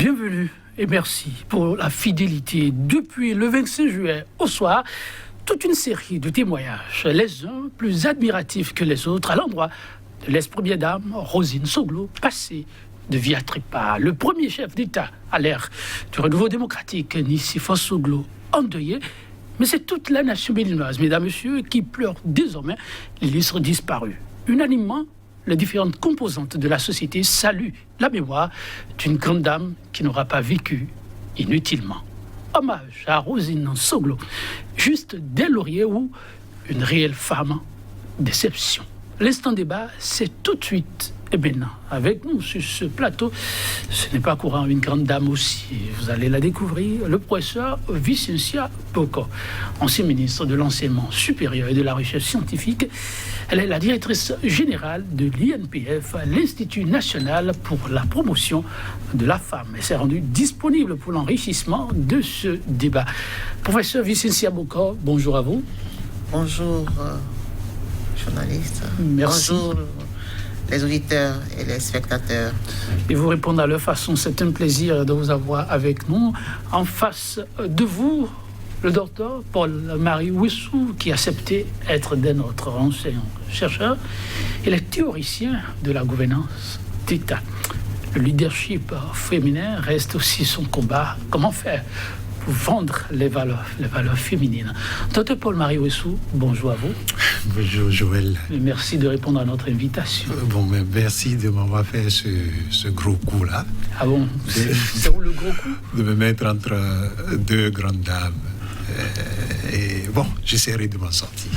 Bienvenue et merci pour la fidélité. Depuis le 25 juillet au soir, toute une série de témoignages, les uns plus admiratifs que les autres, à l'endroit de l'ex-première dame Rosine Soglo, passée de Via Tripa, le premier chef d'État à l'ère du renouveau démocratique, Nicéphore Soglo, endeuillé. Mais c'est toute la nation béninoise, mesdames, messieurs, qui pleure désormais l'illustre disparu. Unanimement, les différentes composantes de la société saluent la mémoire d'une grande dame qui n'aura pas vécu inutilement. Hommage à Rosine Soglo, juste des lauriers ou une réelle femme d'exception. L'instant débat, c'est tout de suite et maintenant. Avec nous sur ce plateau, ce n'est pas courant, une grande dame aussi. Vous allez la découvrir, le professeur Vicentia Boko, ancien ministre de l'Enseignement supérieur et de la Recherche scientifique. Elle est la directrice générale de l'INPF, l'Institut national pour la promotion de la femme. Elle s'est rendue disponible pour l'enrichissement de ce débat. Professeur Vicentia Boko, bonjour à vous. Bonjour, journaliste. Merci. Bonjour, les auditeurs et les spectateurs. Et vous répondre à leur façon, c'est un plaisir de vous avoir avec nous. En face de vous, le docteur Paul-Marie Wissou, qui a accepté être de notre enseignant-chercheur. Il est théoricien de la gouvernance d'État. Le leadership féminin reste aussi son combat. Comment faire pour vendre les valeurs féminines? Docteur Paul-Marie Wissou, bonjour à vous. Bonjour Joël. Merci de répondre à notre invitation. Merci de m'avoir fait ce gros coup-là. Ah bon? C'est où le gros coup? De me mettre entre deux grandes dames. Et bon, j'essaierai de m'en sortir.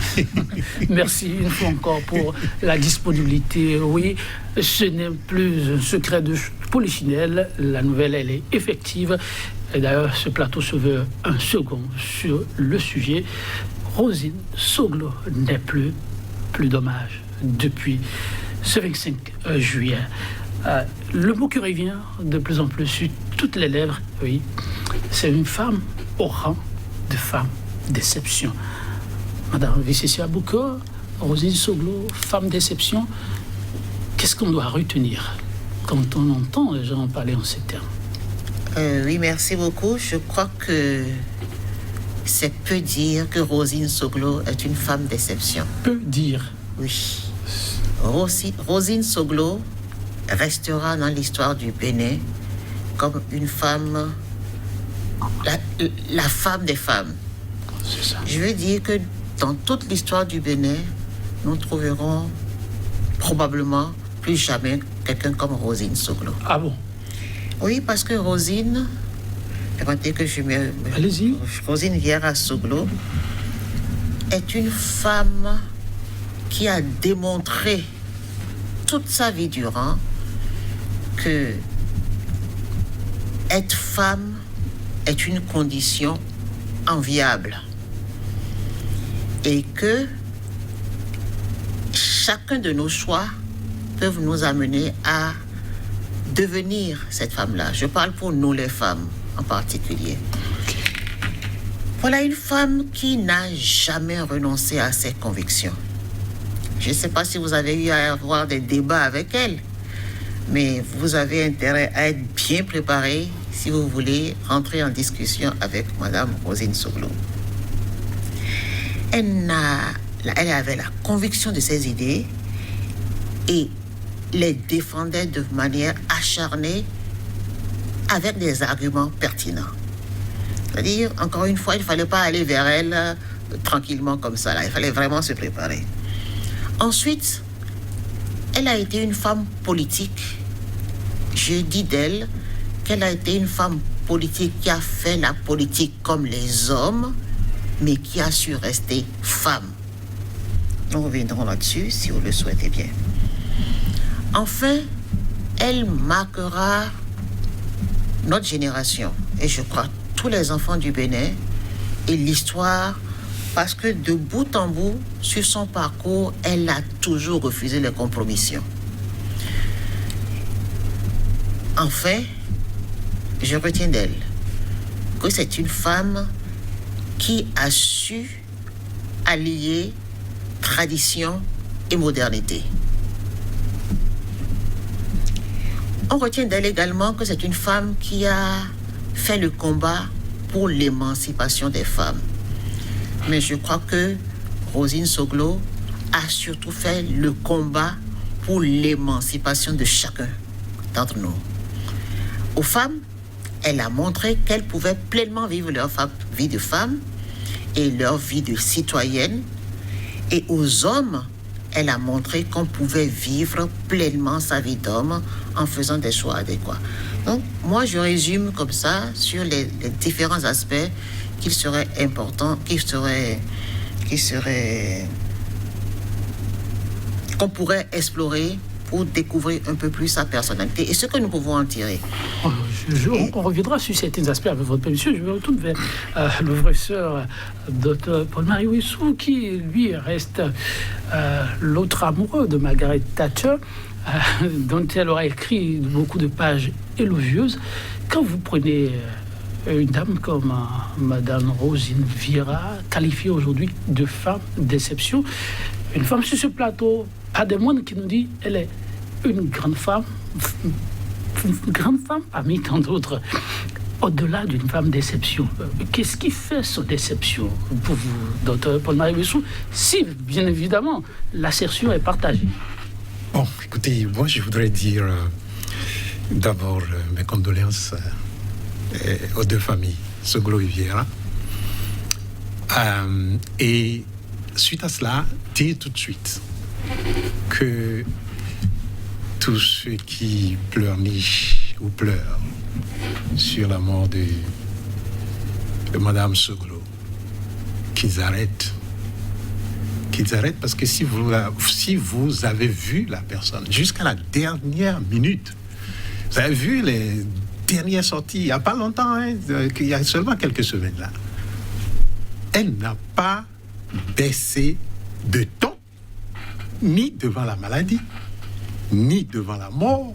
Merci une fois encore pour la disponibilité. Oui, ce n'est plus un secret de polichinelle. La nouvelle, elle est effective. Et d'ailleurs, ce plateau se veut un second sur le sujet. Rosine Soglo n'est plus dommage depuis ce 25 juillet. Le mot qui revient de plus en plus sur toutes les lèvres, oui, c'est une femme au rang de femme d'exception. Madame Vicentia Boko, Rosine Soglo, femme d'exception, qu'est-ce qu'on doit retenir quand on entend les gens parler en ces termes? Oui, merci beaucoup. Je crois que c'est peu dire que Rosine Soglo est une femme d'exception. Peu dire? Oui. Rosine Soglo restera dans l'histoire du Bénin comme une femme, la femme des femmes. C'est ça. Je veux dire que dans toute l'histoire du Bénin, nous trouverons probablement plus jamais quelqu'un comme Rosine Soglo. Ah bon? Oui, parce que Rosine, permettez que je me... Allez-y. Rosine Vieira Soglo est une femme qui a démontré toute sa vie durant que être femme est une condition enviable et que chacun de nos choix peuvent nous amener à devenir cette femme-là. Je parle pour nous les femmes en particulier. Voilà une femme qui n'a jamais renoncé à ses convictions. Je ne sais pas si vous avez eu à avoir des débats avec elle, mais vous avez intérêt à être bien préparé si vous voulez rentrer en discussion avec Madame Rosine Soglo. Elle avait la conviction de ses idées et les défendait de manière acharnée avec des arguments pertinents. C'est-à-dire, encore une fois, il ne fallait pas aller vers elle tranquillement comme ça. Là. Il fallait vraiment se préparer. Ensuite, elle a été une femme politique. Je dis d'elle qu'elle a été une femme politique qui a fait la politique comme les hommes, mais qui a su rester femme. Nous reviendrons là-dessus si vous le souhaitez bien. Enfin, elle marquera notre génération, et je crois tous les enfants du Bénin, et l'histoire, parce que de bout en bout, sur son parcours, elle a toujours refusé les compromissions. Enfin, je retiens d'elle que c'est une femme qui a su allier tradition et modernité. On retient d'elle également que c'est une femme qui a fait le combat pour l'émancipation des femmes. Mais je crois que Rosine Soglo a surtout fait le combat pour l'émancipation de chacun d'entre nous. Aux femmes, elle a montré qu'elles pouvaient pleinement vivre leur vie de femme et leur vie de citoyenne. Et aux hommes, elle a montré qu'on pouvait vivre pleinement sa vie d'homme en faisant des choix adéquats. Donc, moi, je résume comme ça sur les différents aspects qu'il serait important, qu'on pourrait explorer pour découvrir un peu plus sa personnalité et ce que nous pouvons en tirer. On reviendra sur certains aspects avec votre permission. Je me retourne vers le professeur Dr Paul-Marie Ouissou, qui, lui, reste l'autre amoureux de Margaret Thatcher, dont elle aura écrit beaucoup de pages élogieuses. Quand vous prenez une dame comme Madame Rosine Vieira, qualifiée aujourd'hui de femme d'exception, une femme sur ce plateau, pas de moindre qui nous dit elle est une grande femme parmi tant d'autres, au-delà d'une femme d'exception. Qu'est-ce qui fait son déception pour vous, docteur Paul-Marie Ouissou, si, bien évidemment, l'assertion est partagée? Bon, écoutez, moi je voudrais dire d'abord mes condoléances aux deux familles, Soglo et Vieira. Et suite à cela, dire tout de suite que tous ceux qui pleurnichent ou pleurent sur la mort de Madame Soglo, qu'ils arrêtent parce que si vous avez vu la personne jusqu'à la dernière minute, vous avez vu les dernières sorties, il n'y a pas longtemps, il y a seulement quelques semaines là, elle n'a pas baissé de ton, ni devant la maladie, ni devant la mort,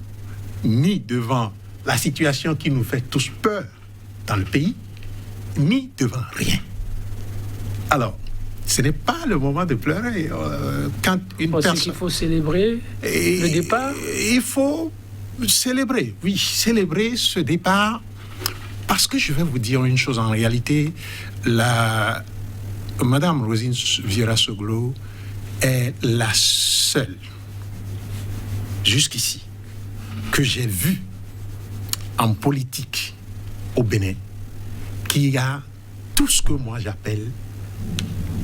ni devant la situation qui nous fait tous peur dans le pays, ni devant rien. Alors, ce n'est pas le moment de pleurer. Quand une personne... qu'il faut célébrer le départ? Il faut célébrer, oui, célébrer ce départ, parce que je vais vous dire une chose, en réalité, Madame Rosine Vieira Soglo est la seule, jusqu'ici, que j'ai vue en politique au Bénin, qui a tout ce que moi j'appelle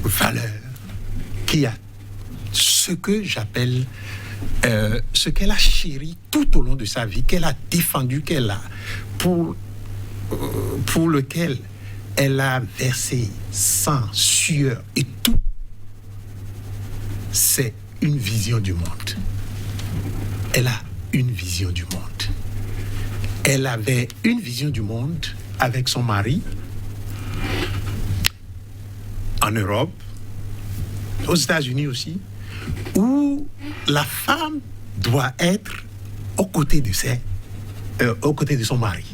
valeur, qui a ce que j'appelle ce qu'elle a chéri tout au long de sa vie, qu'elle a défendu, pour lequel elle a versé sang, sueur et tout. C'est une vision du monde. Elle a une vision du monde. Elle avait une vision du monde avec son mari en Europe, aux États-Unis aussi, où la femme doit être aux côtés de son mari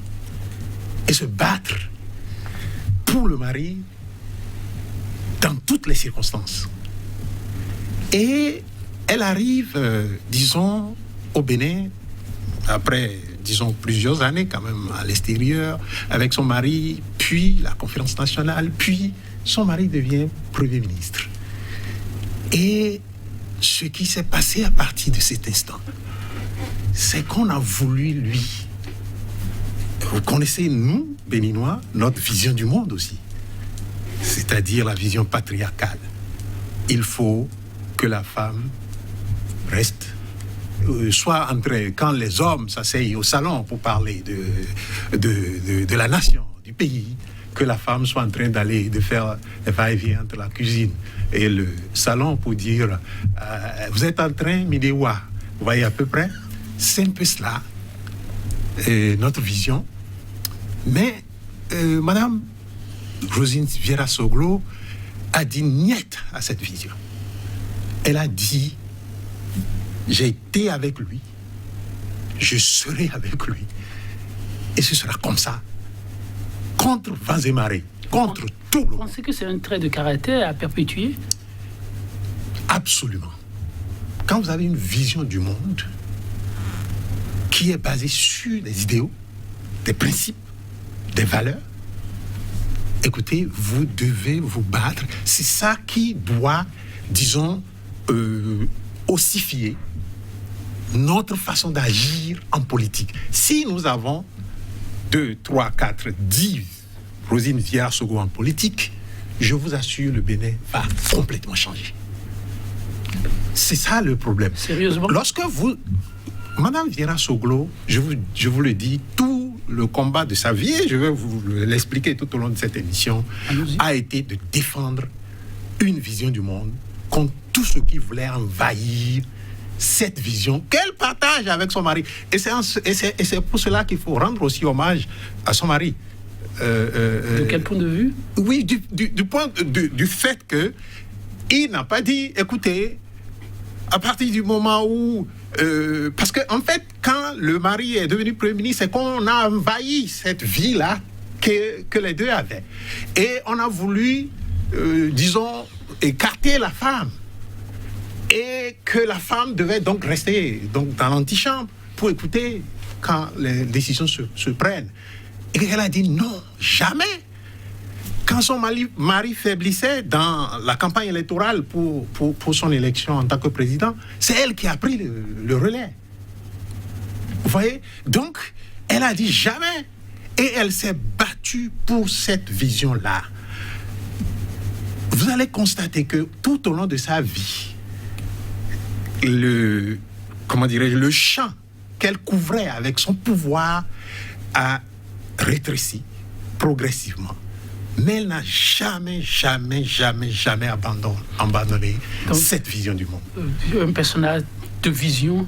et se battre pour le mari dans toutes les circonstances. Et elle arrive, disons, au Bénin, après, disons, plusieurs années quand même à l'extérieur, avec son mari, puis la conférence nationale, puis son mari devient Premier ministre. Et ce qui s'est passé à partir de cet instant, c'est qu'on a voulu lui... Vous connaissez, nous, Béninois, notre vision du monde aussi, c'est-à-dire la vision patriarcale. Il faut que la femme reste, soit quand les hommes s'asseyent au salon pour parler de la nation, du pays, que la femme soit en train de faire va-et-vient entre la cuisine et le salon pour dire vous êtes en train, Midewa, vous voyez à peu près, c'est un peu cela, notre vision. Mais Madame Rosine Vieira Soglo a dit niet à cette vision. Elle a dit j'ai été avec lui, je serai avec lui, et ce sera comme ça, contre vents et marées, contre tout le monde. Vous pensez que c'est un trait de caractère à perpétuer? Absolument. Quand vous avez une vision du monde qui est basée sur des idéaux, des principes, des valeurs, écoutez, vous devez vous battre. C'est ça qui doit, disons, ossifier notre façon d'agir en politique. Si nous avons 2, 3, 4, 10 Rosine Vieira-Soglo en politique, je vous assure, le Bénin va complètement changer. C'est ça le problème. Sérieusement? Lorsque vous... Madame Vieira-Soglo, je vous le dis, tout le combat de sa vie, et je vais vous l'expliquer tout au long de cette émission, a été de défendre une vision du monde contre tout ce qui voulait envahir cette vision qu'elle partage avec son mari. Et c'est pour cela qu'il faut rendre aussi hommage à son mari. De quel point de vue? Oui, du fait que il n'a pas dit, écoutez, à partir du moment où... parce qu'en fait, quand le mari est devenu Premier ministre, c'est qu'on a envahi cette vie-là que les deux avaient. Et on a voulu, disons, écarter la femme. Et que la femme devait donc rester dans l'antichambre pour écouter quand les décisions se prennent. Et elle a dit non, jamais. Quand son mari faiblissait dans la campagne électorale pour son élection en tant que président, c'est elle qui a pris le relais. Vous voyez? Donc, elle a dit jamais. Et elle s'est battue pour cette vision-là. Vous allez constater que tout au long de sa vie, le champ qu'elle couvrait avec son pouvoir a rétréci progressivement. Mais elle n'a jamais abandonné donc, cette vision du monde. Un personnage de vision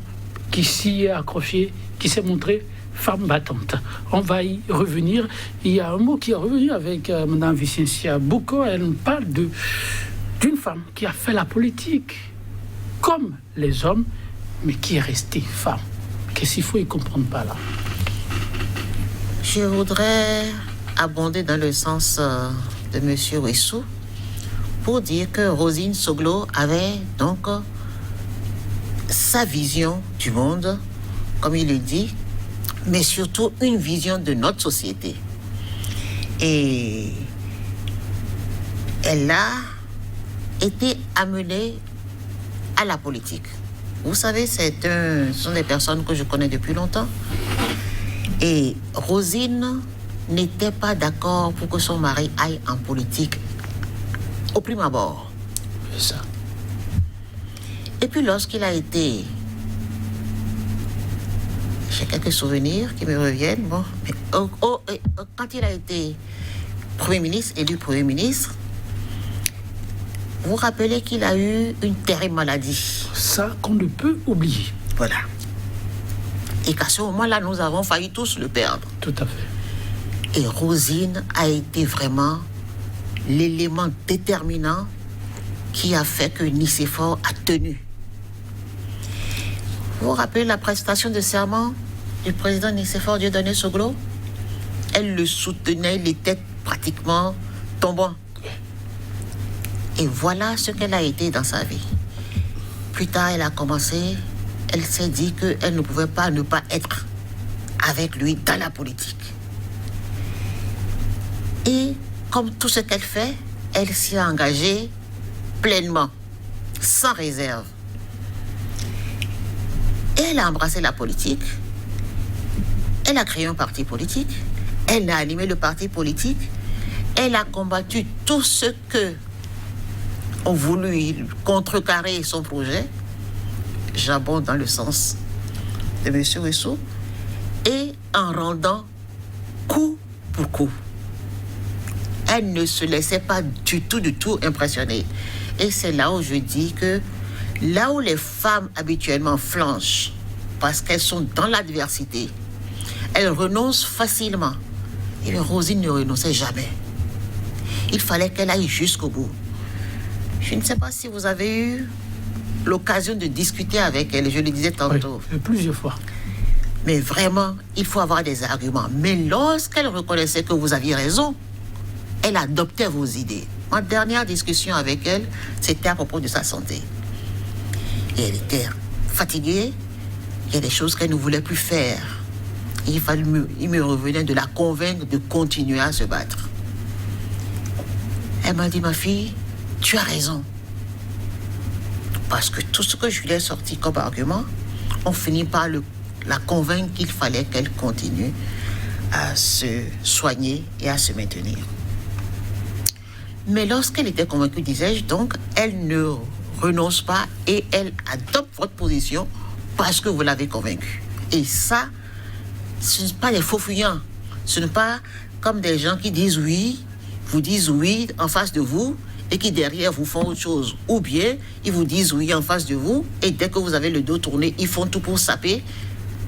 qui s'y est accroché, qui s'est montré femme battante. On va y revenir. Il y a un mot qui est revenu avec Mme Vicencia Boko. Elle nous parle d'une femme qui a fait la politique comme les hommes, mais qui est restée femme. Qu'est-ce qu'il faut y comprendre par là? Je voudrais abonder dans le sens de M. Wessou pour dire que Rosine Soglo avait donc sa vision du monde, comme il le dit, mais surtout une vision de notre société. Et elle a été amenée à la politique. Vous savez, ce sont des personnes que je connais depuis longtemps. Et Rosine n'était pas d'accord pour que son mari aille en politique au prime abord. C'est ça. Et puis lorsqu'il a été... J'ai quelques souvenirs qui me reviennent. Bon, mais quand il a été Premier ministre, élu Premier ministre, vous vous rappelez qu'il a eu une terrible maladie. Ça qu'on ne peut oublier. Voilà. Et qu'à ce moment-là, nous avons failli tous le perdre. Tout à fait. Et Rosine a été vraiment l'élément déterminant qui a fait que Nicéphore a tenu. Vous vous rappelez la prestation de serment du président Nicéphore Dieudonné Soglo? Elle le soutenait, les têtes pratiquement tombant. Et voilà ce qu'elle a été dans sa vie. Plus tard, elle a commencé, elle s'est dit qu'elle ne pouvait pas ne pas être avec lui dans la politique. Et comme tout ce qu'elle fait, elle s'y est engagée pleinement, sans réserve. Et elle a embrassé la politique. Elle a créé un parti politique. Elle a animé le parti politique. Elle a combattu tout ce que ont voulu contrecarrer son projet. J'abonde dans le sens de M. Wessou. Et en rendant coup pour coup. Elle ne se laissait pas du tout impressionner. Et c'est là où je dis que là où les femmes habituellement flanchent, parce qu'elles sont dans l'adversité, elles renoncent facilement. Et Rosine ne renonçait jamais. Il fallait qu'elle aille jusqu'au bout. Je ne sais pas si vous avez eu l'occasion de discuter avec elle, je le disais tantôt. Oui, plusieurs fois. Mais vraiment, il faut avoir des arguments. Mais lorsqu'elle reconnaissait que vous aviez raison, elle adoptait vos idées. Ma dernière discussion avec elle, c'était à propos de sa santé. Et elle était fatiguée. Il y a des choses qu'elle ne voulait plus faire. Et il me revenait de la convaincre de continuer à se battre. Elle m'a dit, ma fille, tu as raison. Parce que tout ce que je lui ai sorti comme argument, on finit par la convaincre qu'il fallait qu'elle continue à se soigner et à se maintenir. Mais lorsqu'elle était convaincue, disais-je, donc, elle ne renonce pas et elle adopte votre position parce que vous l'avez convaincue. Et ça, ce ne sont pas des faux fuyants. Ce n'est pas comme des gens qui disent oui, vous disent oui en face de vous et qui derrière vous font autre chose. Ou bien, ils vous disent oui en face de vous et dès que vous avez le dos tourné, ils font tout pour saper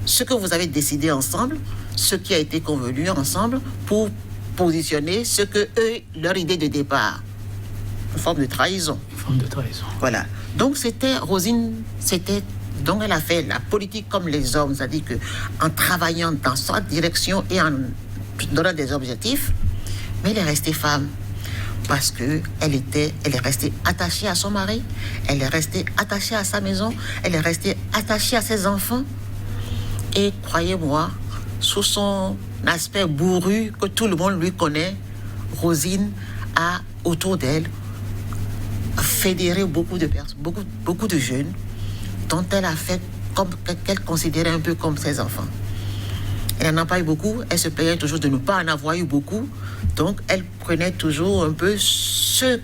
ce que vous avez décidé ensemble, ce qui a été convenu ensemble pour positionner ce que eux, leur idée de départ. Une forme de trahison. Une forme de trahison. Voilà. Donc Rosine, donc elle a fait la politique comme les hommes, c'est-à-dire que en travaillant dans sa direction et en donnant des objectifs, mais elle est restée femme parce que elle est restée attachée à son mari, elle est restée attachée à sa maison, elle est restée attachée à ses enfants. Et croyez-moi, sous son aspect bourru que tout le monde lui connaît, Rosine a autour d'elle fédéré beaucoup de jeunes dont elle a fait comme qu'elle considérait un peu comme ses enfants. Elle n'en a pas eu beaucoup, elle se plaignait toujours de ne pas en avoir eu beaucoup, donc elle prenait toujours un peu ce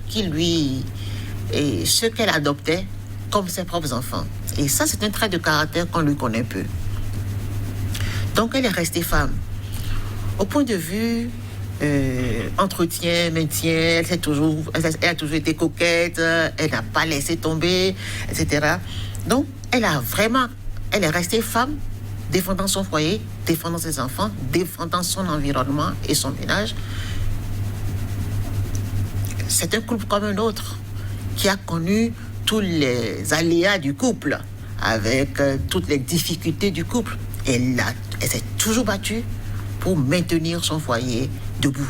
qu'elle adoptait comme ses propres enfants. Et ça, c'est un trait de caractère qu'on lui connaît peu. Donc elle est restée femme. Au point de vue entretien, maintien, elle a toujours été coquette, elle n'a pas laissé tomber, etc. Donc elle est restée femme, défendant son foyer, défendant ses enfants, défendant son environnement et son ménage. C'est un couple comme un autre qui a connu tous les aléas du couple, avec toutes les difficultés du couple. Elle s'est toujours battue pour maintenir son foyer debout.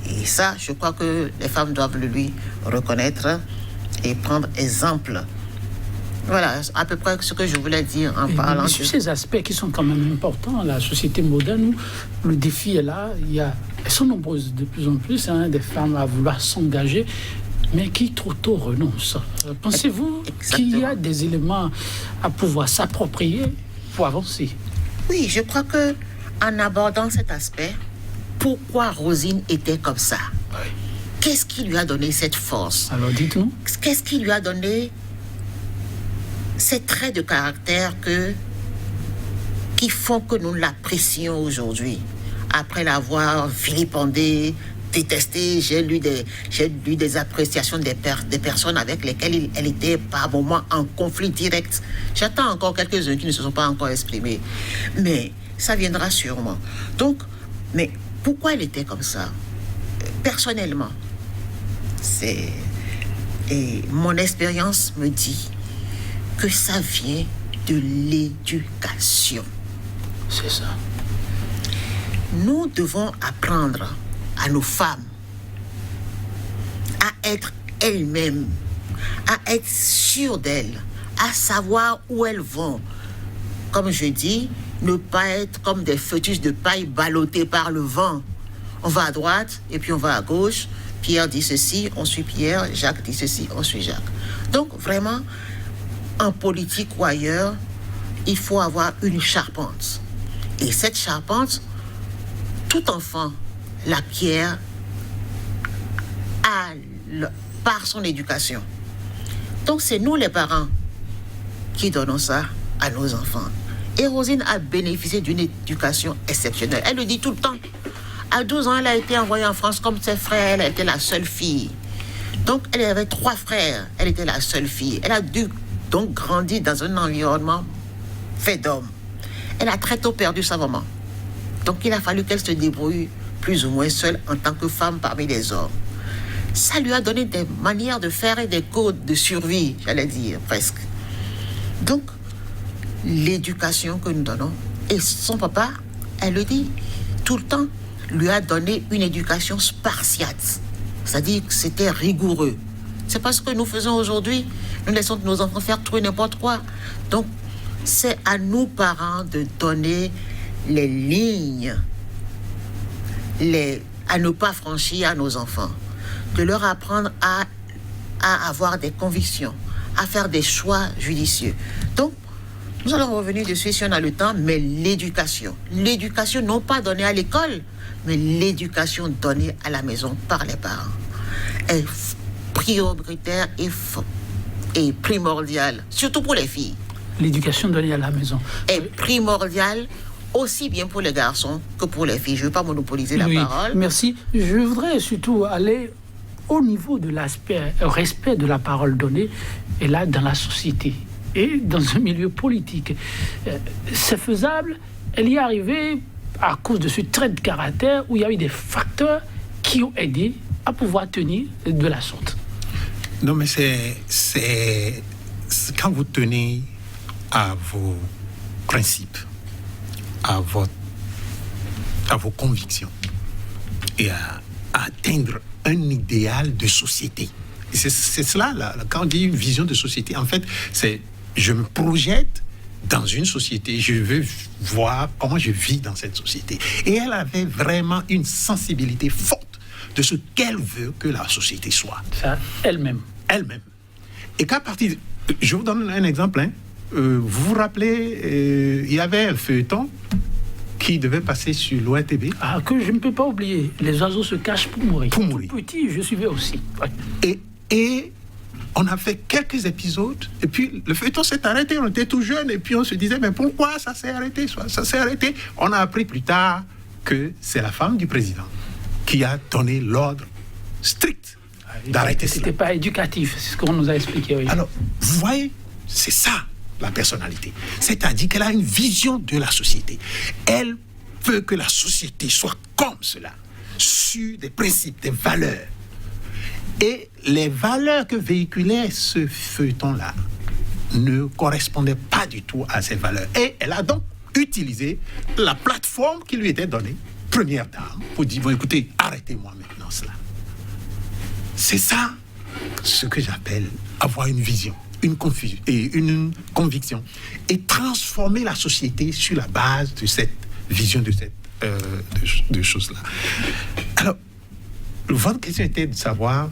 Et ça, je crois que les femmes doivent le lui reconnaître et prendre exemple. Voilà, à peu près ce que je voulais dire en parlant de... Sur ces aspects qui sont quand même importants, la société moderne, où le défi est là, elles sont nombreuses de plus en plus, des femmes à vouloir s'engager, mais qui trop tôt renoncent. Pensez-vous qu'il y a des éléments à pouvoir s'approprier pour avancer? Oui, je crois que en abordant cet aspect, pourquoi Rosine était comme ça? Oui. Qu'est-ce qui lui a donné cette force? Alors dites-nous. Qu'est-ce qui lui a donné ces traits de caractère qui font que nous l'apprécions aujourd'hui? Après l'avoir vilipendée, détestée, j'ai lu des appréciations des personnes avec lesquelles elle était par moments en conflit direct. J'attends encore quelques-uns qui ne se sont pas encore exprimés. Mais ça viendra sûrement. Donc, mais pourquoi elle était comme ça? Personnellement, et mon expérience me dit que ça vient de l'éducation. C'est ça. Nous devons apprendre à nos femmes à être elles-mêmes, à être sûres d'elles, à savoir où elles vont. Comme je dis, ne pas être comme des fœtus de paille ballottés par le vent. On va à droite et puis on va à gauche. Pierre dit ceci, on suit Pierre. Jacques dit ceci, on suit Jacques. Donc vraiment, en politique ou ailleurs, il faut avoir une charpente. Et cette charpente, tout enfant l'acquiert par son éducation. Donc c'est nous les parents qui donnons ça à nos enfants. Et Rosine a bénéficié d'une éducation exceptionnelle. Elle le dit tout le temps. À 12 ans, elle a été envoyée en France comme ses frères. Elle était la seule fille. Donc elle avait 3 frères. Elle était la seule fille. Elle a dû donc grandir dans un environnement fait d'hommes. Elle a très tôt perdu sa maman. Donc il a fallu qu'elle se débrouille plus ou moins seule en tant que femme parmi les hommes. Ça lui a donné des manières de faire et des codes de survie, j'allais dire, presque. Donc, l'éducation que nous donnons, et son papa, elle le dit tout le temps, lui a donné une éducation spartiate. C'est-à-dire que c'était rigoureux. C'est pas ce que nous faisons aujourd'hui. Nous laissons nos enfants faire tout et n'importe quoi. Donc, c'est à nous parents de donner les lignes, à ne pas franchir à nos enfants, de leur apprendre à avoir des convictions, à faire des choix judicieux. Donc, nous allons revenir dessus si on a le temps, mais l'éducation. L'éducation non pas donnée à l'école, mais l'éducation donnée à la maison par les parents est prioritaire et primordiale, surtout pour les filles. L'éducation donnée à la maison est primordiale aussi bien pour les garçons que pour les filles. Je ne veux pas monopoliser la parole. Merci. Je voudrais surtout aller au niveau de l'aspect respect de la parole donnée, et là, dans la société et dans un milieu politique. C'est faisable. Elle y est arrivée à cause de ce trait de caractère où il y a eu des facteurs qui ont aidé à pouvoir tenir de la sorte. Non, mais c'est quand vous tenez à vos principes, à vos convictions et à atteindre un idéal de société. Et c'est cela, là, quand on dit une vision de société, en fait, c'est je me projette dans une société, je veux voir comment je vis dans cette société. Et elle avait vraiment une sensibilité forte de ce qu'elle veut que la société soit. Ça, elle-même. Elle-même. Et qu'à partir... Je vous donne un exemple. Hein. Vous vous rappelez, il y avait un feuilleton qui devait passer sur l'ORTB. Ah, que je ne peux pas oublier. Les oiseaux se cachent pour mourir. Pour mourir. Tout petit, je suivais aussi. Ouais. Et on a fait quelques épisodes, et puis le feuilleton s'est arrêté. On était tout jeunes, et puis on se disait, mais pourquoi ça s'est arrêté? Ça s'est arrêté. On a appris plus tard que c'est la femme du président qui a donné l'ordre strict d'arrêter cela. C'était pas éducatif, c'est ce qu'on nous a expliqué. Oui. Alors, vous voyez, c'est ça, la personnalité. C'est-à-dire qu'elle a une vision de la société. Elle veut que la société soit comme cela, sur des principes, des valeurs. Et les valeurs que véhiculait ce feuilleton-là ne correspondaient pas du tout à ces valeurs. Et elle a donc utilisé la plateforme qui lui était donnée, première dame, pour dire, bon, écoutez, arrêtez-moi maintenant cela. C'est ça ce que j'appelle avoir une vision, une conviction, et transformer la société sur la base de cette vision, de choses-là. Alors, votre question était de savoir...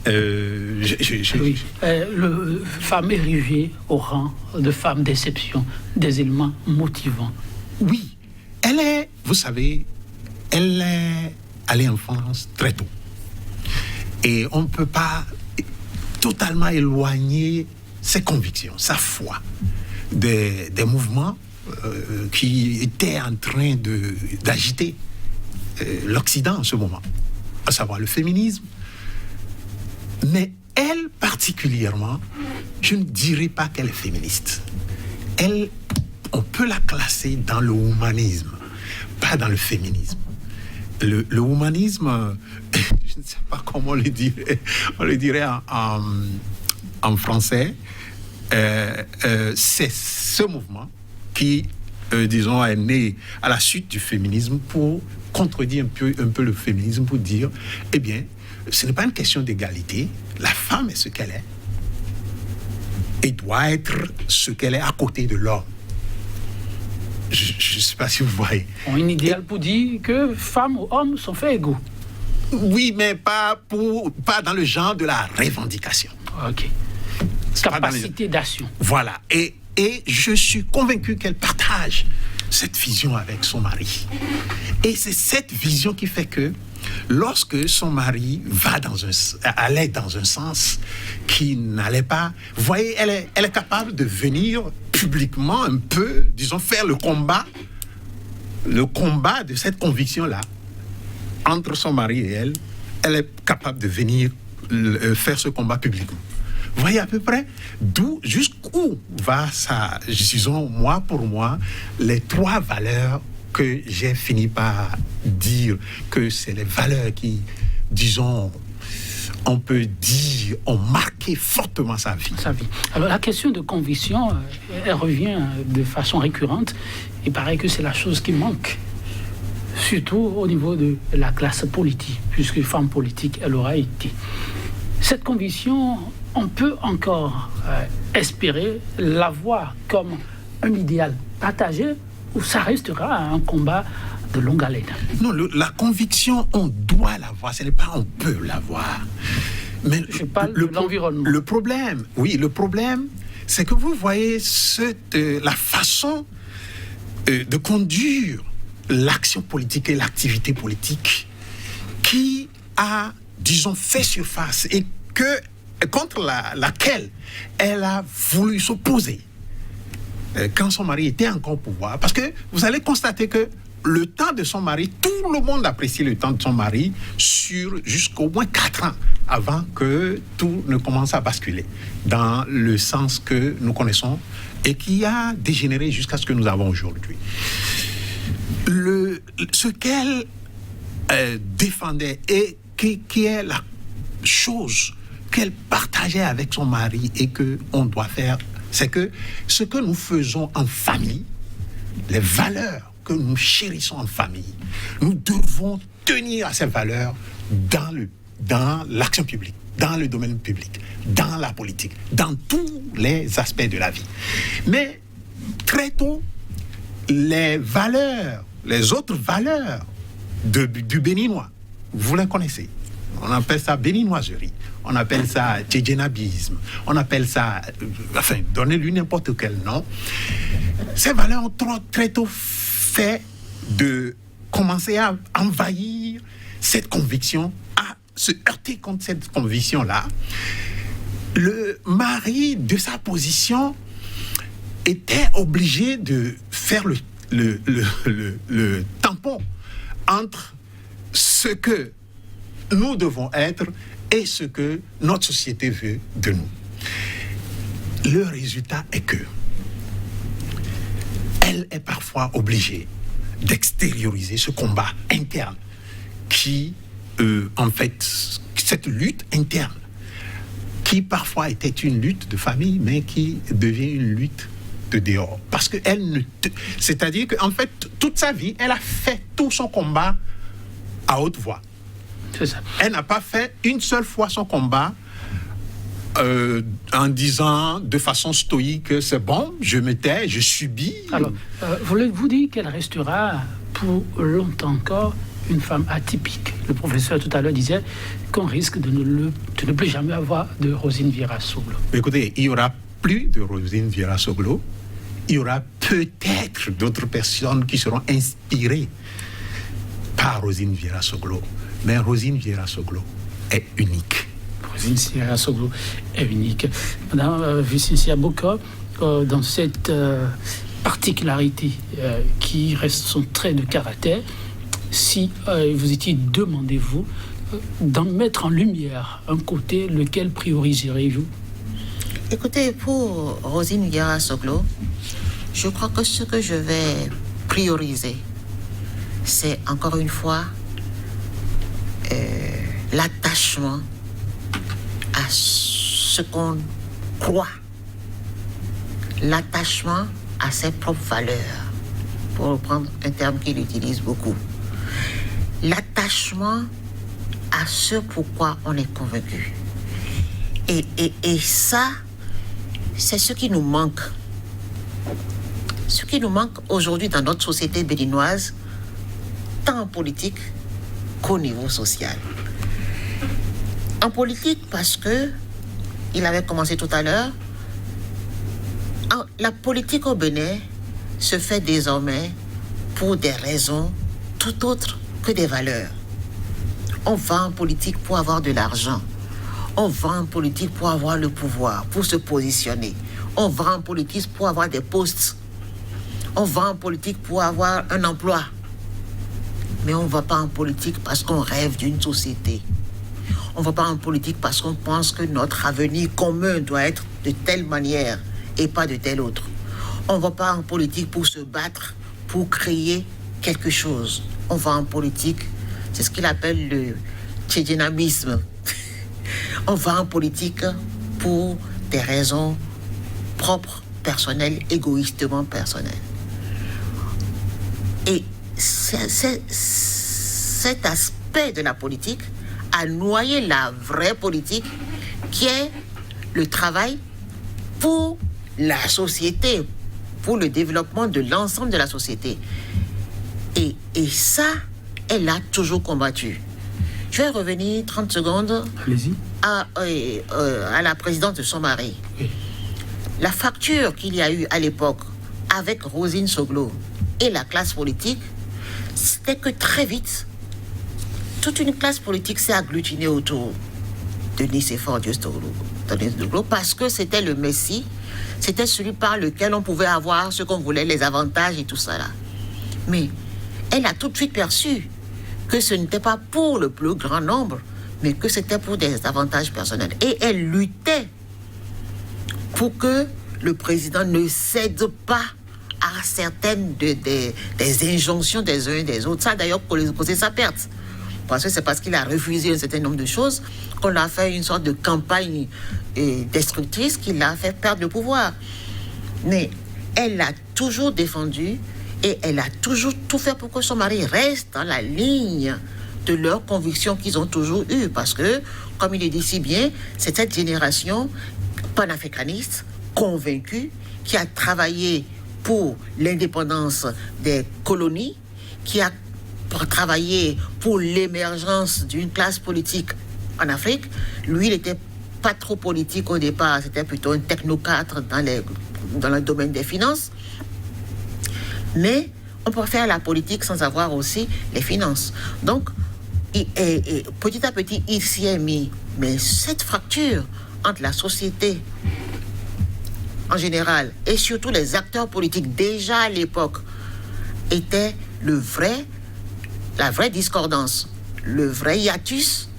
Oui. Le femme érigée au rang de femme d'exception, des éléments motivants. Oui, elle est, vous savez, elle est allée en France très tôt. Et on ne peut pas totalement éloigner ses convictions, sa foi, des mouvements qui étaient en train d'agiter l'Occident en ce moment, à savoir le féminisme. Mais elle, particulièrement, je ne dirais pas qu'elle est féministe. Elle, on peut la classer dans le humanisme, pas dans le féminisme. Le humanisme, je ne sais pas comment on le dirait en français, c'est ce mouvement qui, disons, est né à la suite du féminisme pour contredire un peu le féminisme, pour dire, eh bien, ce n'est pas une question d'égalité. La femme est ce qu'elle est et doit être ce qu'elle est à côté de l'homme. Je ne sais pas si vous voyez. Un idéal pour dire que femmes ou hommes sont faits égaux. Oui, mais pas dans le genre de la revendication. OK. Capacité d'action. Voilà. Et je suis convaincu qu'elle partage cette vision avec son mari. Et c'est cette vision qui fait que lorsque son mari allait dans un sens qui n'allait pas, vous voyez, elle est capable de venir publiquement un peu, disons, faire le combat de cette conviction-là entre son mari et elle. Elle est capable de venir faire ce combat publiquement. Vous voyez à peu près jusqu'où va ça, disons, pour moi, les trois valeurs que j'ai fini par dire que c'est les valeurs qui, disons, on peut dire, ont marqué fortement sa vie. Alors, la question de conviction, elle revient de façon récurrente. Il paraît que c'est la chose qui manque, surtout au niveau de la classe politique, puisque femme politique, elle aura été. Cette conviction, on peut encore espérer l'avoir comme un idéal partagé ou ça restera un combat de longue haleine? Non, la conviction, on doit l'avoir, ce n'est pas on peut l'avoir. Mais je parle de l'environnement. Le problème, c'est que vous voyez la façon de conduire l'action politique et l'activité politique qui a, disons, fait surface et contre laquelle elle a voulu s'opposer quand son mari était encore au pouvoir. Parce que vous allez constater que le temps de son mari, tout le monde apprécie le temps de son mari jusqu'au moins 4 ans avant que tout ne commence à basculer dans le sens que nous connaissons et qui a dégénéré jusqu'à ce que nous avons aujourd'hui. Ce qu'elle défendait et qui est la chose qu'elle partageait avec son mari et qu'on doit faire, c'est que ce que nous faisons en famille, les valeurs que nous chérissons en famille, nous devons tenir à ces valeurs dans l'action publique, dans le domaine public, dans la politique, dans tous les aspects de la vie. Mais très tôt, les autres valeurs du béninois, vous les connaissez. On appelle ça béninoiserie, on appelle ça tchédjenabisme, on appelle ça, donnez-lui n'importe quel nom. Ces valeurs ont très tôt fait de commencer à envahir cette conviction, à se heurter contre cette conviction-là. Le mari, de sa position, était obligé de faire le tampon entre ce que nous devons être et ce que notre société veut de nous. Le résultat est que elle est parfois obligée d'extérioriser ce combat interne qui, cette lutte interne, qui parfois était une lutte de famille, mais qui devient une lutte de dehors. Parce que c'est-à-dire qu'en fait, toute sa vie, elle a fait tout son combat à haute voix. C'est ça. Elle n'a pas fait une seule fois son combat en disant de façon stoïque, c'est bon, je me tais, je subis. Alors, voulez-vous dire qu'elle restera pour longtemps encore une femme atypique? Le professeur tout à l'heure disait qu'on risque de ne plus jamais avoir de Rosine Vieira-Soglo. Écoutez, il n'y aura plus de Rosine Vieira-Soglo. Il y aura peut-être d'autres personnes qui seront inspirées par Rosine Vieira-Soglo. Mais Rosine Vieira-Soglo est unique. Rosine Vieira-Soglo est unique. Madame Vicentia Boka, dans cette particularité qui reste son trait de caractère, si vous étiez demandez-vous d'en mettre en lumière un côté, lequel prioriserez-vous? Écoutez, pour Rosine Vieira-Soglo, je crois que ce que je vais prioriser, c'est encore une fois l'attachement à ce qu'on croit, l'attachement à ses propres valeurs, pour reprendre un terme qu'il utilise beaucoup, l'attachement à ce pourquoi on est convaincu. Et ça, c'est ce qui nous manque. Ce qui nous manque aujourd'hui dans notre société béninoise, tant en politique qu'au niveau social. En politique, parce que, il avait commencé tout à l'heure, la politique au Bénin se fait désormais pour des raisons tout autres que des valeurs. On va en politique pour avoir de l'argent. On va en politique pour avoir le pouvoir, pour se positionner. On va en politique pour avoir des postes. On va en politique pour avoir un emploi. Mais on ne va pas en politique parce qu'on rêve d'une société. On ne va pas en politique parce qu'on pense que notre avenir commun doit être de telle manière et pas de telle autre. On ne va pas en politique pour se battre, pour créer quelque chose. On va en politique, c'est ce qu'il appelle le tchédjenabisme. On va en politique pour des raisons propres, personnelles, égoïstement personnelles. Et cet aspect de la politique a noyé la vraie politique qui est le travail pour la société, pour le développement de l'ensemble de la société. Et ça, elle a toujours combattu. Je vais revenir 30 secondes à la présidente de son mari. Oui. La fracture qu'il y a eu à l'époque avec Rosine Soglo et la classe politique, c'était que très vite, toute une classe politique s'est agglutinée autour de Nicéphore Diosdoglo, parce que c'était le Messie, c'était celui par lequel on pouvait avoir ce qu'on voulait, les avantages et tout ça là. Mais elle a tout de suite perçu que ce n'était pas pour le plus grand nombre, mais que c'était pour des avantages personnels. Et elle luttait pour que le président ne cède pas à certaines des injonctions des uns et des autres. Ça, d'ailleurs, causé sa perte. Parce que c'est parce qu'il a refusé un certain nombre de choses qu'on a fait une sorte de campagne destructrice qui l'a fait perdre le pouvoir. Mais elle a toujours défendu et elle a toujours tout fait pour que son mari reste dans la ligne de leurs convictions qu'ils ont toujours eues. Parce que, comme il le dit si bien, c'est cette génération panafricaniste, convaincue, qui a travaillé pour l'indépendance des colonies, qui a travaillé pour l'émergence d'une classe politique en Afrique. Lui, il n'était pas trop politique au départ, c'était plutôt un technocrate dans le domaine des finances. Mais on peut faire la politique sans avoir aussi les finances. Donc, petit à petit, il s'y est mis. Mais cette fracture entre la société en général et surtout les acteurs politiques déjà à l'époque était la vraie discordance, le vrai hiatus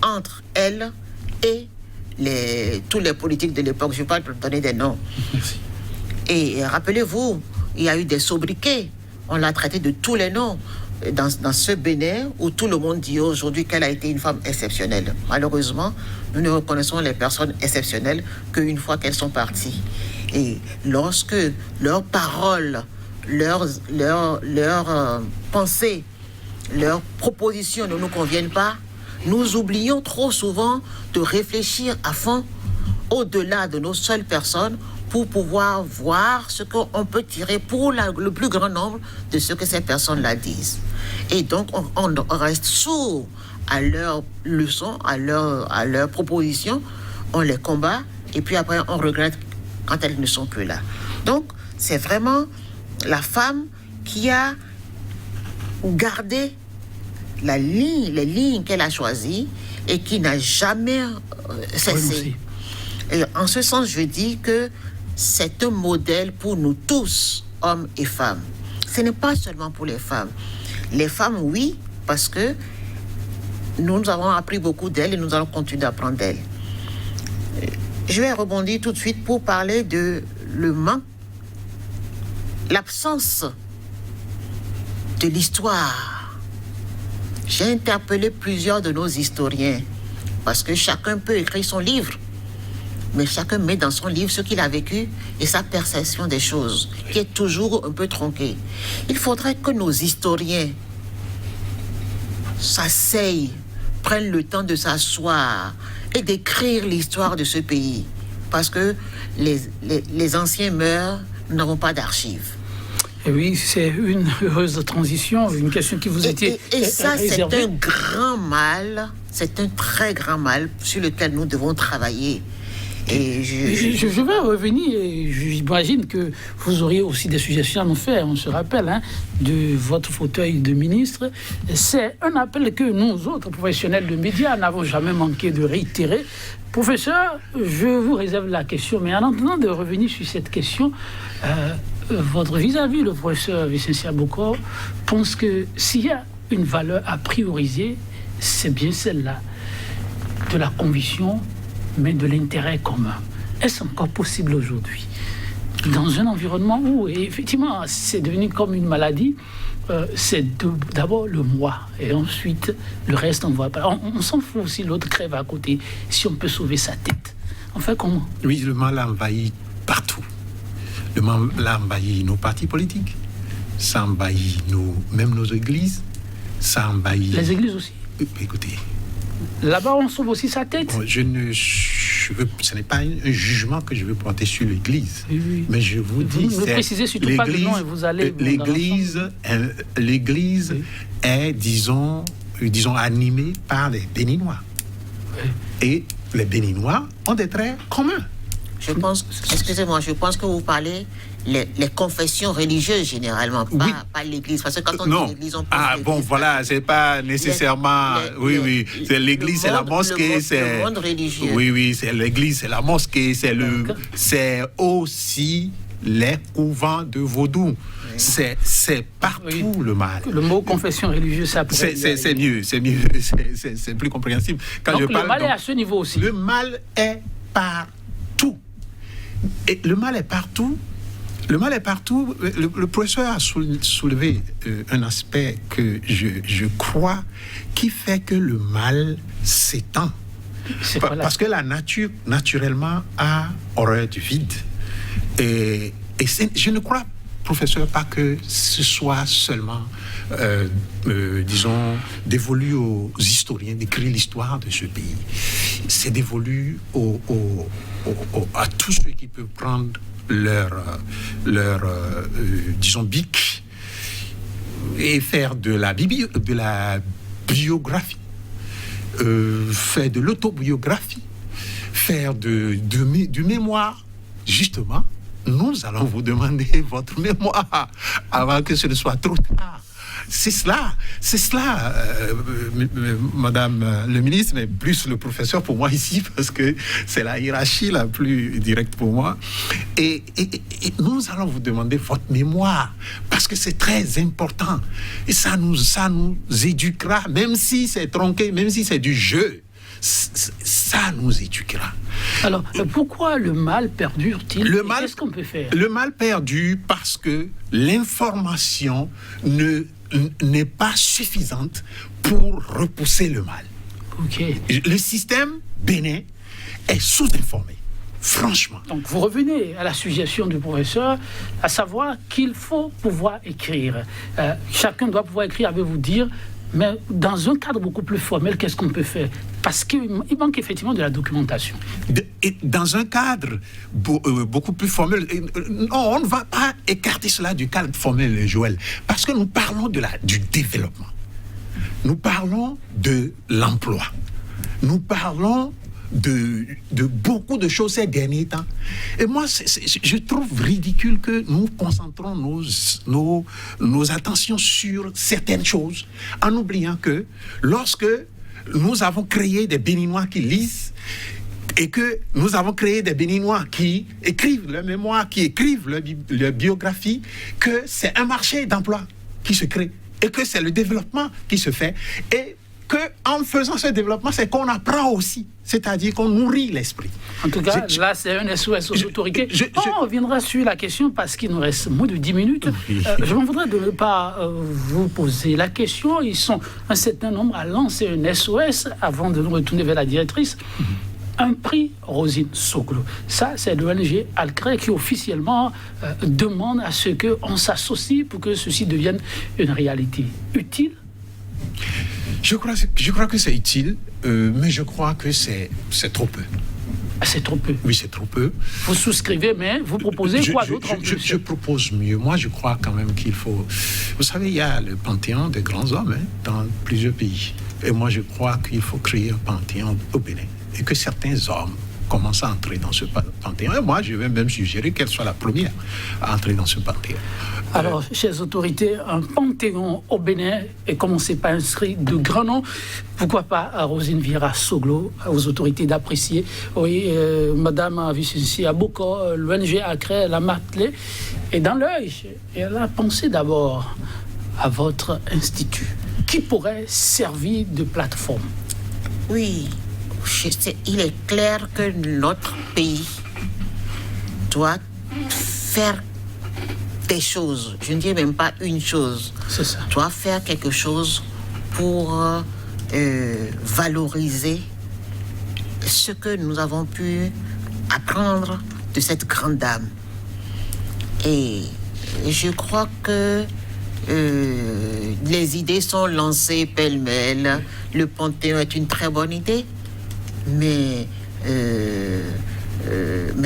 entre elle et tous les politiques de l'époque. Je ne vais pas donner des noms. Merci. Et rappelez-vous, il y a eu des sobriquets. On l'a traité de tous les noms dans ce Bénin où tout le monde dit aujourd'hui qu'elle a été une femme exceptionnelle. Malheureusement, nous ne reconnaissons les personnes exceptionnelles qu'une fois qu'elles sont parties. Et lorsque leurs paroles, leurs pensées, leurs propositions ne nous conviennent pas, nous oublions trop souvent de réfléchir à fond au-delà de nos seules personnes pour pouvoir voir ce qu'on peut tirer pour le plus grand nombre de ce que ces personnes-là disent. Et donc, on reste sourd à leurs leçons, à leurs propositions, on les combat, et puis après, on regrette quand elles ne sont plus là. Donc, c'est vraiment la femme qui a gardé les lignes qu'elle a choisies et qui n'a jamais cessé. Et en ce sens, je dis que c'est un modèle pour nous tous, hommes et femmes. Ce n'est pas seulement pour les femmes. Les femmes, oui, parce que nous avons appris beaucoup d'elles et nous allons continuer d'apprendre d'elles. Je vais rebondir tout de suite pour parler de l'absence de l'histoire. J'ai interpellé plusieurs de nos historiens parce que chacun peut écrire son livre. Mais chacun met dans son livre ce qu'il a vécu et sa perception des choses, qui est toujours un peu tronquée. Il faudrait que nos historiens s'asseyent, prennent le temps de s'asseoir et d'écrire l'histoire de ce pays. Parce que les anciens meurent, nous n'avons pas d'archives. Et oui, c'est une heureuse transition, une question qui vous était et ça, réservée. C'est un grand mal, c'est un très grand mal sur lequel nous devons travailler. Et je vais revenir, et j'imagine que vous auriez aussi des suggestions à nous faire. On se rappelle de votre fauteuil de ministre. C'est un appel que nous, autres professionnels de médias, n'avons jamais manqué de réitérer. Professeur, je vous réserve la question, mais en attendant de revenir sur cette question, votre vis-à-vis, le professeur Vicentia Bokor, pense que s'il y a une valeur à prioriser, c'est bien celle-là, de la conviction, mais de l'intérêt commun. Est-ce encore possible aujourd'hui, dans un environnement où, effectivement, c'est devenu comme une maladie, c'est d'abord le moi, et ensuite, le reste, on ne voit pas. On s'en fout si l'autre crève à côté, si on peut sauver sa tête. On fait comment? Oui, le mal a envahi partout. Le mal a envahi nos partis politiques, ça envahit même nos églises, ça envahit... Les églises aussi? Écoutez... Là-bas, on sauve aussi sa tête. Je ce n'est pas un jugement que je veux porter sur l'Église, Oui. mais je vous dis, Vous ne précisez surtout pas le nom et vous allez... l'Église est, disons, animée par les Béninois. Oui. Et les Béninois ont des traits communs. Je pense que vous parlez les confessions religieuses généralement, pas l'Église. Parce que quand on dit l'Église, on pense l'Église, voilà, c'est pas nécessairement... c'est l'Église, c'est la mosquée, c'est... Le monde religieux. Oui, c'est l'Église, c'est la mosquée, c'est aussi les couvents de vaudou. C'est partout le mal. Le mot confession religieuse, ça pourrait... C'est mieux, c'est plus compréhensible. Donc le mal est à ce niveau aussi. Le mal est partout. Et le mal est partout. Le professeur a soulevé un aspect que je crois qui fait que le mal s'étend. Parce que la nature, naturellement, a horreur du vide. Et je ne crois, professeur, pas que ce soit seulement, disons, dévolu aux historiens d'écrire l'histoire de ce pays. C'est dévolu à tous ceux qui peuvent prendre leur disons, bic et faire de la biographie, faire de l'autobiographie, faire du mémoire. Justement, nous allons vous demander votre mémoire avant que ce ne soit trop tard. C'est cela, Madame le ministre, mais plus le professeur pour moi ici, parce que c'est la hiérarchie la plus directe pour moi. Et nous allons vous demander votre mémoire, parce que c'est très important. Et ça nous éduquera, même si c'est tronqué, même si c'est du jeu. Ça nous éduquera. Alors, pourquoi le mal perdure-t-il? Qu'est-ce qu'on peut faire? Le mal perdure parce que l'information n'est pas suffisante pour repousser le mal. Okay. Le système bénin est sous-informé, franchement. Donc, vous revenez à la suggestion du professeur, à savoir qu'il faut pouvoir écrire. Chacun doit pouvoir écrire, avez-vous dire, mais dans un cadre beaucoup plus formel, qu'est-ce qu'on peut faire? Parce qu'il manque effectivement de la documentation. Dans un cadre beaucoup plus formel, non, on ne va pas écarter cela du cadre formel, Joël, parce que nous parlons du développement. Nous parlons de l'emploi. Nous parlons de beaucoup de choses ces derniers temps. Et moi, je trouve ridicule que nous concentrons nos attentions sur certaines choses, en oubliant que lorsque nous avons créé des Béninois qui lisent, et que nous avons créé des Béninois qui écrivent leur mémoire, qui écrivent leur biographie, que c'est un marché d'emploi qui se crée, et que c'est le développement qui se fait, et qu'en faisant ce développement, c'est qu'on apprend aussi, c'est-à-dire qu'on nourrit l'esprit. En tout cas, là, c'est un SOS aux autorités. On reviendra sur la question parce qu'il nous reste moins de 10 minutes. Je m'en voudrais de ne pas vous poser la question. Ils sont un certain nombre à lancer un SOS avant de nous retourner vers la directrice. Un prix Rosine Soglo. Ça, c'est l'ONG Alcré qui officiellement demande à ce qu'on s'associe pour que ceci devienne une réalité. Utile? Je crois que c'est utile, mais je crois que c'est trop peu. Ah, c'est trop peu? Oui, c'est trop peu. Vous souscrivez, mais vous proposez quoi d'autre en plus? Je propose mieux. Moi, je crois quand même qu'il faut... Vous savez, il y a le panthéon des grands hommes dans plusieurs pays. Et moi, je crois qu'il faut créer un panthéon au Bénin. Et que certains hommes commencent à entrer dans ce panthéon. Et moi, je vais même suggérer qu'elle soit la première à entrer dans ce panthéon. Alors, chères autorités, un panthéon au Bénin, et comme on ne s'est pas inscrit de grands noms, pourquoi pas à Rosine Vieira Soglo, aux autorités d'apprécier. Oui, Madame a vu ceci à Boko, l'ONG Alcré, elle a martelé, et dans l'œil, elle a pensé d'abord à votre institut, qui pourrait servir de plateforme. Oui, il est clair que notre pays doit faire des choses, je ne dis même pas une chose, c'est ça, doit faire quelque chose pour valoriser ce que nous avons pu apprendre de cette grande dame. Et je crois que les idées sont lancées pêle-mêle. Le Panthéon est une très bonne idée, mais Mais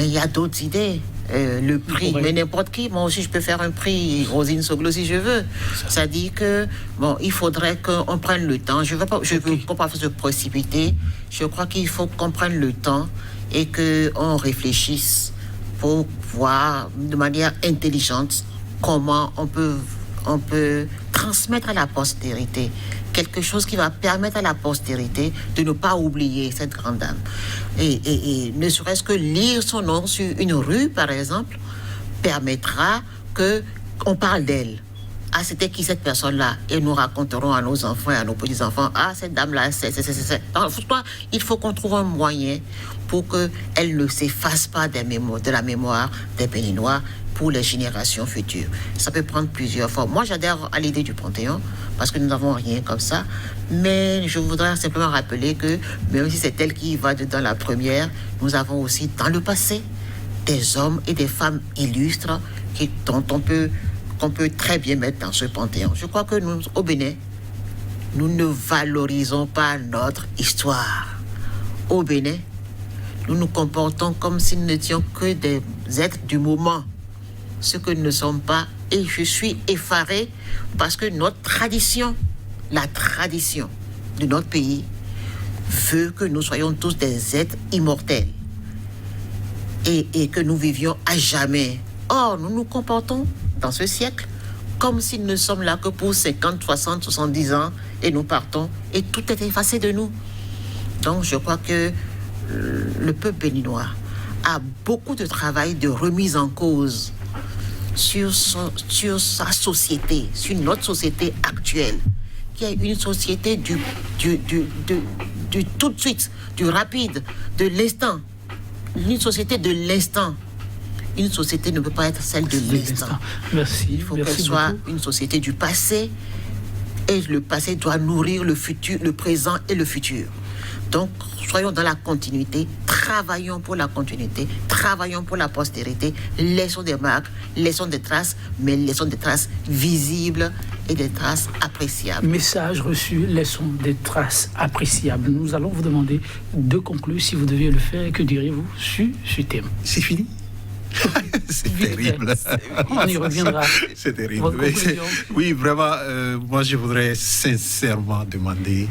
il y a d'autres idées. Le prix, mais n'importe qui, moi aussi je peux faire un prix Rosine Soglo si je veux. Ça dit que, bon, il faudrait qu'on prenne le temps. Je ne veux pas se précipiter. Je crois qu'il faut qu'on prenne le temps et qu'on réfléchisse pour voir de manière intelligente comment on peut transmettre à la postérité quelque chose qui va permettre à la postérité de ne pas oublier cette grande dame. Et ne serait-ce que lire son nom sur une rue, par exemple, permettra qu'on parle d'elle. Ah, c'était qui cette personne-là? Et nous raconterons à nos enfants et à nos petits-enfants, ah, cette dame-là, c'est. Il faut qu'on trouve un moyen pour qu'elle ne s'efface pas de la mémoire des Béninois pour les générations futures. Ça peut prendre plusieurs formes. Moi, j'adhère à l'idée du Panthéon, parce que nous n'avons rien comme ça. Mais je voudrais simplement rappeler que, même si c'est elle qui va dans la première, nous avons aussi, dans le passé, des hommes et des femmes illustres dont qu'on peut très bien mettre dans ce Panthéon. Je crois que nous, au Bénin, nous ne valorisons pas notre histoire. Au Bénin, nous nous comportons comme si nous n'étions que des êtres du moment, ce que nous ne sommes pas. Et je suis effaré parce que notre tradition, la tradition de notre pays, veut que nous soyons tous des êtres immortels et que nous vivions à jamais. Or, nous nous comportons dans ce siècle comme si nous ne sommes là que pour 50, 60, 70 ans et nous partons et tout est effacé de nous. Donc, je crois que le peuple béninois a beaucoup de travail de remise en cause sur sa société, sur notre société actuelle, qui est une société du tout de suite, du rapide, de l'instant. Une société de l'instant. Une société ne peut pas être celle de l'instant. Merci. Il faut qu'elle soit une société du passé, et le passé doit nourrir le futur, le présent et le futur. Donc, soyons dans la continuité, travaillons pour la continuité, travaillons pour la postérité, laissons des marques, laissons des traces, mais laissons des traces visibles et des traces appréciables. Message reçu, laissons des traces appréciables. Nous allons vous demander de conclure, si vous deviez le faire, que diriez-vous sur ce thème? C'est fini. C'est terrible. On y reviendra. C'est terrible. Oui, vraiment, moi je voudrais sincèrement demander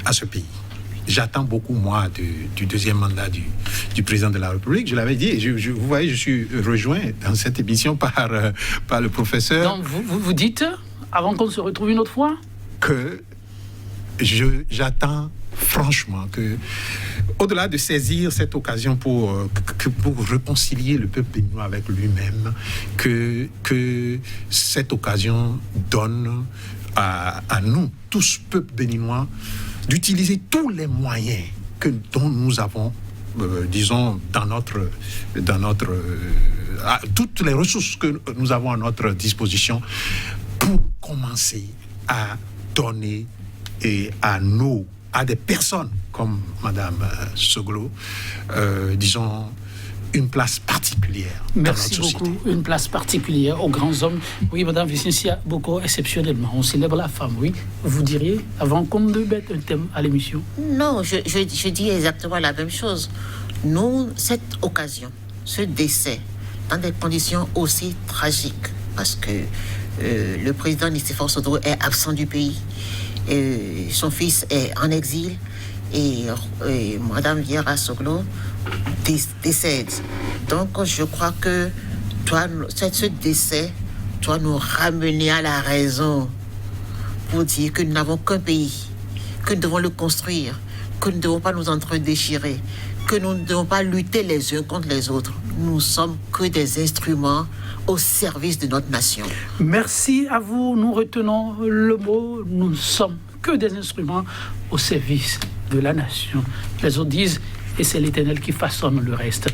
à ce pays. J'attends beaucoup, moi, du deuxième mandat du président de la République. Je l'avais dit, et vous voyez, je suis rejoint dans cette émission par le professeur. Donc, vous dites, avant qu'on se retrouve une autre fois, que j'attends franchement que, au-delà de saisir cette occasion pour réconcilier le peuple béninois avec lui-même, que cette occasion donne à nous, tous, peuple béninois, d'utiliser tous les moyens dont nous avons, disons, toutes les ressources que nous avons à notre disposition pour commencer à donner à des personnes comme Madame Soglo, disons, une place particulière dans notre société. Merci beaucoup. Une place particulière aux grands hommes. Oui, Madame Vicencia, beaucoup exceptionnellement. On célèbre la femme, oui. Vous diriez, avant qu'on ne mette un thème à l'émission? Non, je dis exactement la même chose. Nous, cette occasion, ce décès, dans des conditions aussi tragiques, parce que le président Nicéphore Sodro est absent du pays, et son fils est en exil, et Madame Viera Soglo décède. Donc je crois que ce décès doit nous ramener à la raison pour dire que nous n'avons qu'un pays, que nous devons le construire, que nous ne devons pas nous déchirer, que nous ne devons pas lutter les uns contre les autres. Nous sommes que des instruments au service de notre nation. Merci à vous. Nous retenons le mot. Nous ne sommes que des instruments au service de la nation. Les autres disent, et c'est l'Éternel qui façonne le reste.